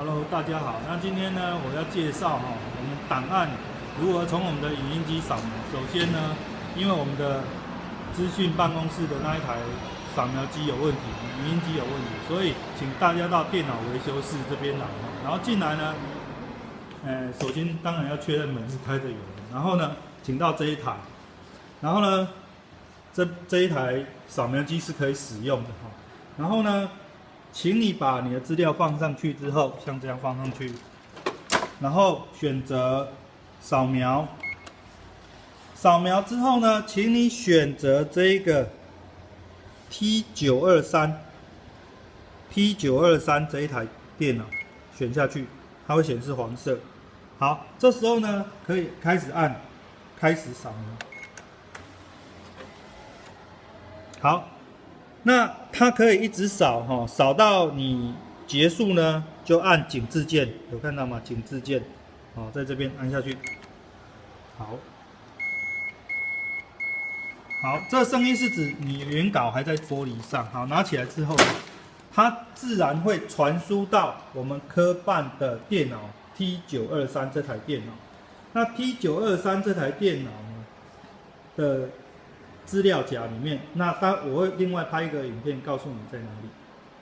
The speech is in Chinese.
Hello， 大家好。那今天呢，我要介绍我们档案如何从我们的影音机扫描。首先呢，因为我们的资讯办公室的那一台扫描机有问题，影音机有问题，所以请大家到电脑维修室这边来。然后进来呢，首先当然要确认门是开着有的，然后呢，请到这一台，然后呢，这一台扫描机是可以使用的哈。然后呢，请你把你的资料放上去之后，像这样放上去，然后选择扫描。扫描之后呢，请你选择这一个 T923 这一台电脑，选下去，它会显示黄色。好，这时候呢，可以开始按开始扫描。好。那它可以一直扫扫到你结束呢，就按井字键，有看到吗？井字键，在这边按下去。好，这声音是指你原稿还在玻璃上。好，拿起来之后，它自然会传输到我们科办的电脑 T923 这台电脑。那 T923 这台电脑呢的资料夹里面，那我会另外拍一个影片告诉你在哪里。